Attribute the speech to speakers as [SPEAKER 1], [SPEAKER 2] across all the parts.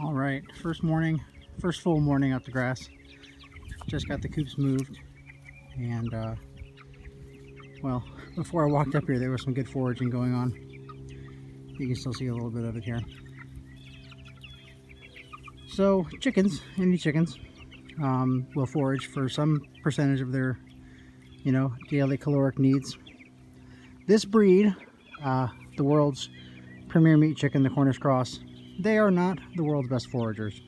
[SPEAKER 1] All right, first full morning out the grass. Just got the coops moved, and well, before I walked up here, there was some good foraging going on. You can still see a little bit of it here. So chickens, any chickens, will forage for some percentage of their, daily caloric needs. This breed, the world's premier meat chicken, the Cornish cross, they are not the world's best foragers.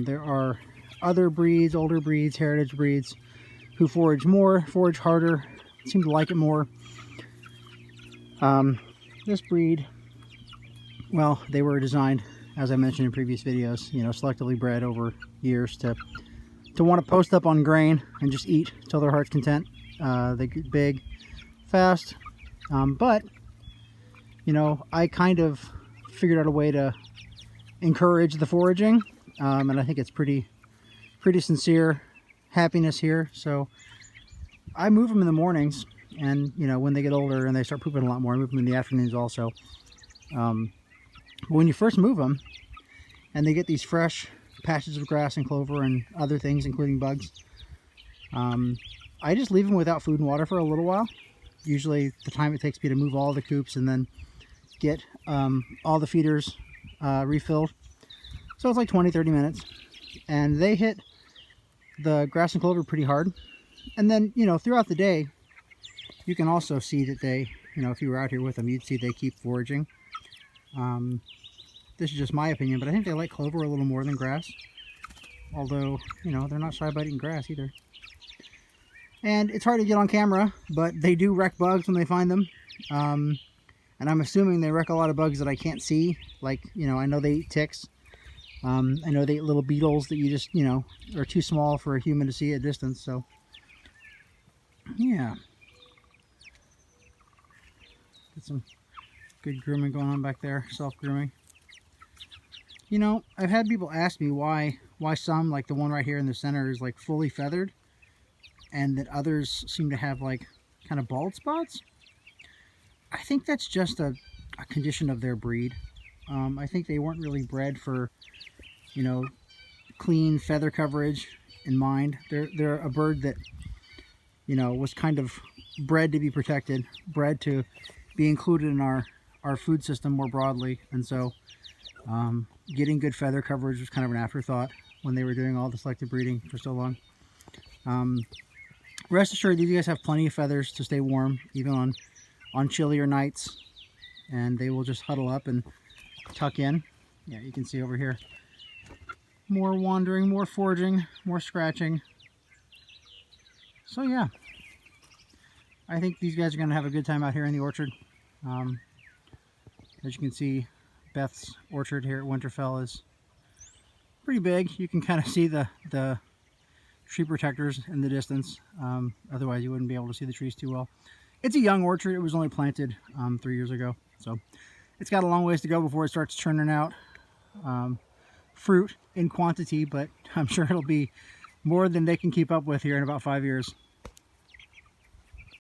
[SPEAKER 1] There are other breeds, older breeds, heritage breeds, who forage more, forage harder, seem to like it more. This breed, well, they were designed, as I mentioned in previous videos, selectively bred over years to want to post up on grain and just eat till their heart's content. They get big, fast, but I kind of figured out a way to encourage the foraging, and I think it's pretty sincere happiness here. So I move them in the mornings, and when they get older and they start pooping a lot more, I move them in the afternoons also. But when you first move them and they get these fresh patches of grass and clover and other things, including bugs, I just leave them without food and water for a little while. Usually the time it takes me to move all the coops and then get all the feeders refilled. So it's like 20-30 minutes, and they hit the grass and clover pretty hard. And then throughout the day you can also see that they, if you were out here with them, you'd see they keep foraging. This is just my opinion, but I think they like clover a little more than grass, although they're not shy about eating grass either. And it's hard to get on camera, but they do wreck bugs when they find them. And I'm assuming they wreck a lot of bugs that I can't see. Like, I know they eat ticks. I know they eat little beetles that you just, are too small for a human to see at a distance. So, yeah. Get some good grooming going on back there, self-grooming. I've had people ask me why some, like the one right here in the center, is like fully feathered, and that others seem to have like kind of bald spots. I think that's just a condition of their breed. I think they weren't really bred for, clean feather coverage in mind. They're a bird that, was kind of bred to be protected, bred to be included in our food system more broadly. And so getting good feather coverage was kind of an afterthought when they were doing all the selective breeding for so long. Rest assured, these guys have plenty of feathers to stay warm, even on chillier nights, and they will just huddle up and tuck in. Yeah, you can see over here, more wandering, more foraging, more scratching. So yeah, I think these guys are going to have a good time out here in the orchard. As you can see, Beth's orchard here at Winterfell is pretty big. You can kind of see the tree protectors in the distance. Otherwise you wouldn't be able to see the trees too well. It's a young orchard. It was only planted 3 years ago, so it's got a long ways to go before it starts churning out fruit in quantity, but I'm sure it'll be more than they can keep up with here in about 5 years.